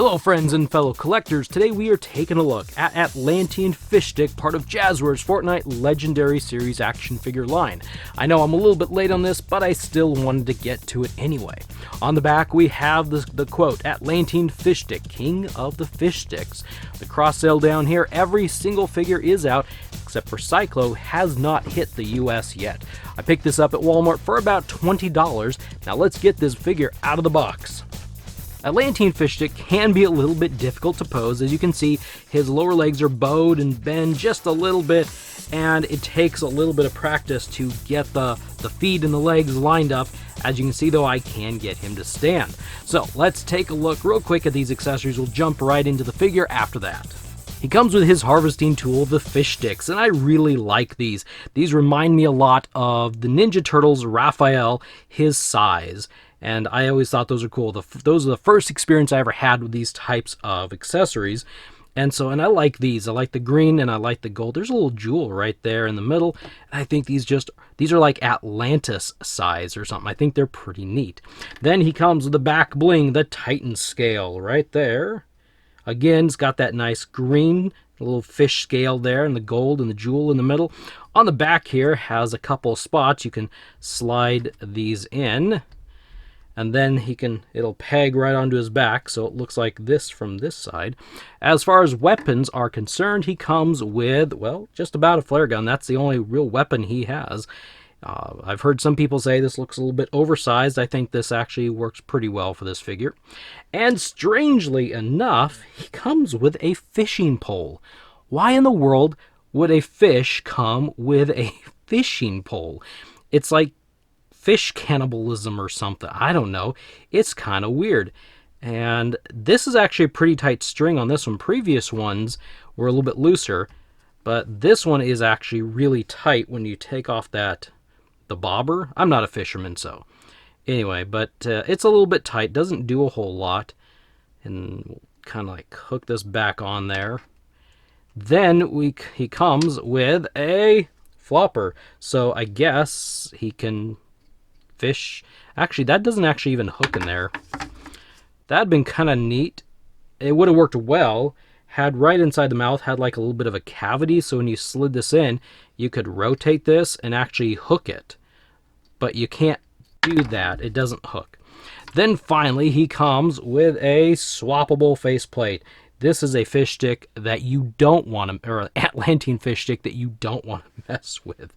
Hello friends and fellow collectors, today we are taking a look at Atlantean Fishstick, part of Jazwares' Fortnite Legendary Series action figure line. I know I'm a little bit late on this, but I still wanted to get to it anyway. On the back we have the quote, Atlantean Fishstick, King of the Fish Sticks. The cross sale down here, every single figure is out, except for Cyclo has not hit the US yet. I picked this up at Walmart for about $20. Now let's get this figure out of the box. Atlantean Fishstick can be a little bit difficult to pose. As you can see, his lower legs are bowed and bend just a little bit, and it takes a little bit of practice to get the feet and the legs lined up. As you can see though, I can get him to stand. So let's take a look real quick at these accessories. We'll jump right into the figure after that. He comes with his harvesting tool, the fish sticks, and I really like these. These remind me a lot of the Ninja Turtles Raphael, his size. And I always thought those are cool. Those are the first experience I ever had with these types of accessories. And I like these. I like the green and I like the gold. There's a little jewel right there in the middle. And I think these are like Atlantis size or something. I think they're pretty neat. Then he comes with the back bling, the Titan scale right there. Again, it's got that nice green little fish scale there and the gold and the jewel in the middle. On the back here has a couple spots. You can slide these in. And then it'll peg right onto his back, so it looks like this from this side. As far as weapons are concerned, he comes with, well, just about a flare gun. That's the only real weapon he has. I've heard some people say this looks a little bit oversized. I think this actually works pretty well for this figure. And strangely enough, he comes with a fishing pole. Why in the world would a fish come with a fishing pole? It's like fish cannibalism or something. I don't know. It's kind of weird. And this is actually a pretty tight string on this one. Previous ones were a little bit looser, but this one is actually really tight when you take off the bobber. I'm not a fisherman, so anyway, but it's a little bit tight. Doesn't do a whole lot. And we'll kind of like hook this back on there. Then he comes with a flopper. So I guess he can fish. Actually, that doesn't actually even hook in there. That'd been kind of neat. It would have worked well. Had right inside the mouth, had like a little bit of a cavity, so when you slid this in, you could rotate this and actually hook it. But you can't do that. It doesn't hook. Then finally, he comes with a swappable faceplate. This is a fish stick that you don't want to, or an Atlantean fish stick that you don't want to mess with.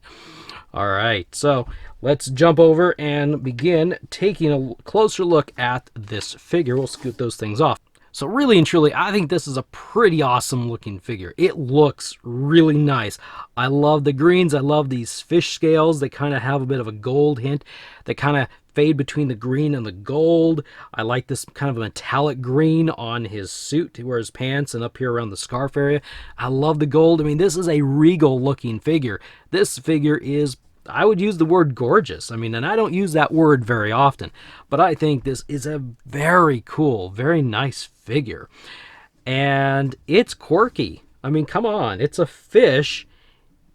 All right, so let's jump over and begin taking a closer look at this figure. We'll scoot those things off. So really and truly, I think this is a pretty awesome looking figure. It looks really nice. I love the greens. I love these fish scales. They kind of have a bit of a gold hint. They kind of fade between the green and the gold. I like this kind of a metallic green on his suit to wear his pants and up here around the scarf area. I love the gold. I mean, this is a regal looking figure. This figure is, I would use the word gorgeous. I mean, and I don't use that word very often, but I think this is a very cool, very nice figure. And it's quirky. I mean, come on. It's a fish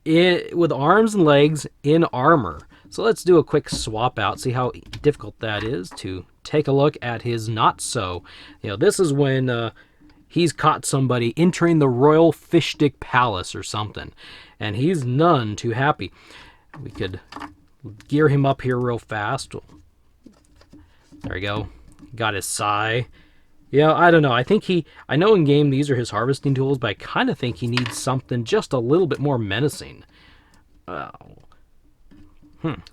with arms and legs in armor. So let's do a quick swap out, see how difficult that is to take a look at his not so. This is when he's caught somebody entering the Royal Fishstick Palace or something, and he's none too happy. We could gear him up here real fast. There we go. Got his sai. I don't know. I know in game these are his harvesting tools, but I kind of think he needs something just a little bit more menacing.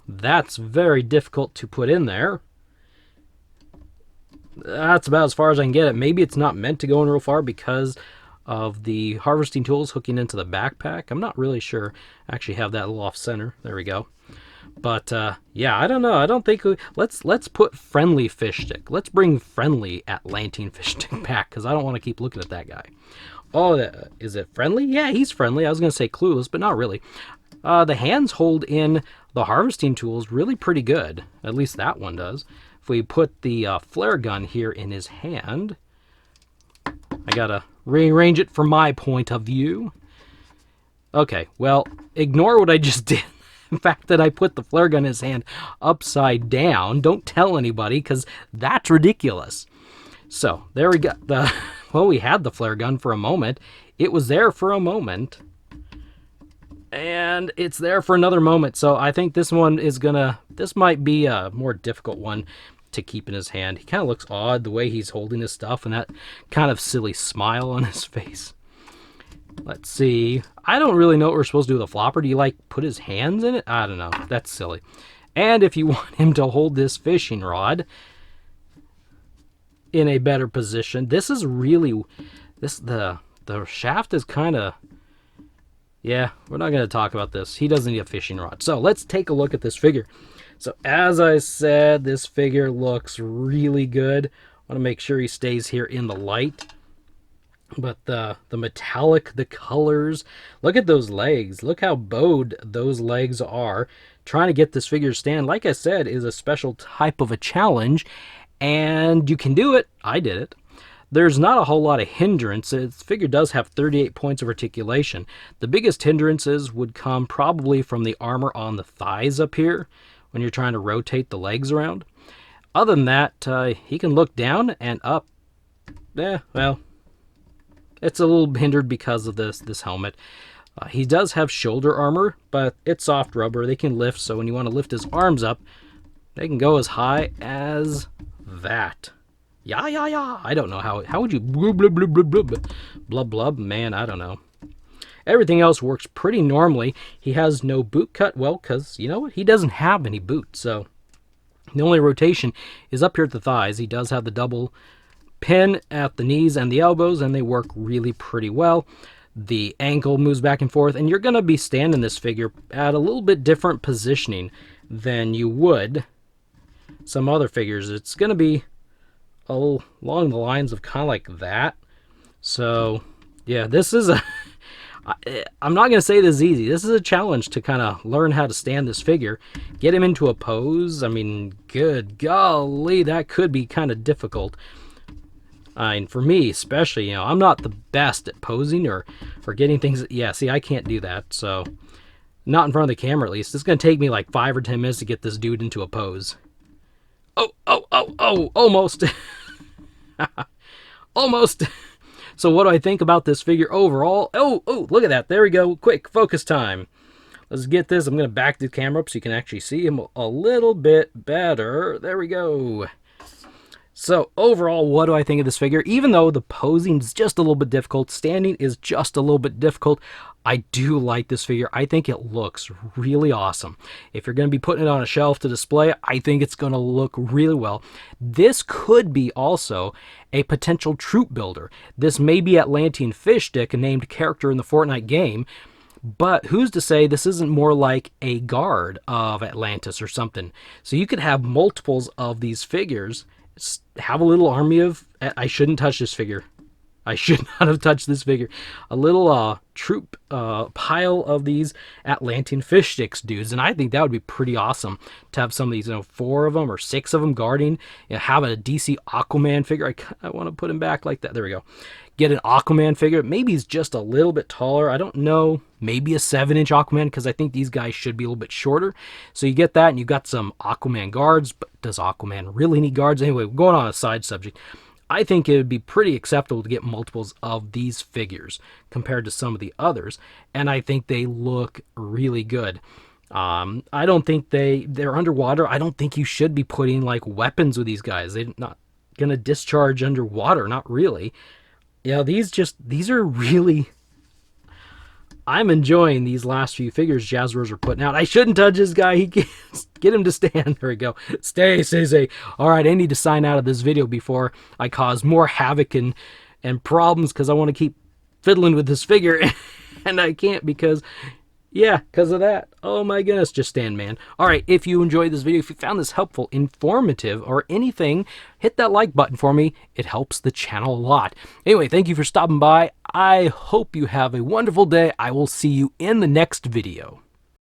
That's very difficult to put in there. That's about as far as I can get it. Maybe it's not meant to go in real far because of the harvesting tools hooking into the backpack. I'm not really sure. I actually have that a little off center. There we go. But yeah, I don't know. I don't think let's put friendly fish stick. Let's bring friendly Atlantean fish stick back because I don't want to keep looking at that guy. Oh, is it friendly? Yeah, he's friendly. I was going to say clueless, but not really. The hands hold in the harvesting tools really pretty good. At least that one does. If we put the flare gun here in his hand, I gotta rearrange it from my point of view. Okay, well, ignore what I just did. The fact that I put the flare gun in his hand upside down. Don't tell anybody, because that's ridiculous. So, there we go. well, we had the flare gun for a moment. It was there for a moment. And it's there for another moment. So I think this one is this might be a more difficult one to keep in his hand. He kind of looks odd the way he's holding his stuff and that kind of silly smile on his face. Let's see. I don't really know what we're supposed to do with a flopper. Do you like put his hands in it? I don't know. That's silly. And if you want him to hold this fishing rod in a better position, this is really the shaft is kind of, yeah, we're not going to talk about this. He doesn't need a fishing rod. So let's take a look at this figure. So as I said, this figure looks really good. I want to make sure he stays here in the light. But the metallic, the colors, look at those legs. Look how bowed those legs are. Trying to get this figure to stand, like I said, is a special type of a challenge. And you can do it. I did it. There's not a whole lot of hindrance. This figure does have 38 points of articulation. The biggest hindrances would come probably from the armor on the thighs up here when you're trying to rotate the legs around. Other than that, he can look down and up. Well, it's a little hindered because of this helmet. He does have shoulder armor, but it's soft rubber. They can lift, so when you want to lift his arms up, they can go as high as that. Yeah. I don't know how would you blub blub blub blub blub blub blub, man, I don't know. Everything else works pretty normally. He has no boot cut, well, because you know what? He doesn't have any boots, so the only rotation is up here at the thighs. He does have the double pin at the knees and the elbows, and they work really pretty well. The ankle moves back and forth, and you're going to be standing this figure at a little bit different positioning than you would some other figures. It's going to be along the lines of kind of like that. So yeah, this is a I'm not going to say this is easy. This is a challenge to kind of learn how to stand this figure, get him into a pose. I mean, good golly, that could be kind of difficult. I mean, for me especially, you know, I'm not the best at posing or getting things. Yeah, see, I can't do that. So not in front of the camera, at least. It's going to take me like 5 or 10 minutes to get this dude into a pose. Oh, almost. Almost. So what do I think about this figure overall? Oh, look at that. There we go. Quick, focus time. Let's get this. I'm going to back the camera up so you can actually see him a little bit better. There we go. So overall, what do I think of this figure? Even though the posing is just a little bit difficult, standing is just a little bit difficult, I do like this figure. I think it looks really awesome. If you're going to be putting it on a shelf to display, I think it's going to look really well. This could be also a potential troop builder. This may be Atlantean Fishstick, a named character in the Fortnite game, but who's to say this isn't more like a guard of Atlantis or something? So you could have multiples of these figures, have a little army of, I shouldn't touch this figure. I should not have touched this figure. A little troop pile of these Atlantean Fishsticks dudes, and I think that would be pretty awesome to have some of these, 4 of them or 6 of them guarding. Have a DC Aquaman figure. I want to put him back like that. There we go. Get an Aquaman figure. Maybe he's just a little bit taller. I don't know. Maybe a 7-inch Aquaman, because I think these guys should be a little bit shorter. So you get that, and you've got some Aquaman guards. But does Aquaman really need guards? Anyway, going on a side subject. I think it would be pretty acceptable to get multiples of these figures compared to some of the others, and I think they look really good. I don't think they're underwater. I don't think you should be putting like weapons with these guys. They're not gonna discharge underwater, not really. Yeah, these are really. I'm enjoying these last few figures Jazwares are putting out. I shouldn't touch this guy. He can't get him to stand. There we go. Stay. All right, I need to sign out of this video before I cause more havoc and problems, because I want to keep fiddling with this figure. And I can't because of that. Oh my goodness, just stand, man. All right, if you enjoyed this video, if you found this helpful, informative, or anything, hit that like button for me. It helps the channel a lot. Anyway, thank you for stopping by. I hope you have a wonderful day. I will see you in the next video.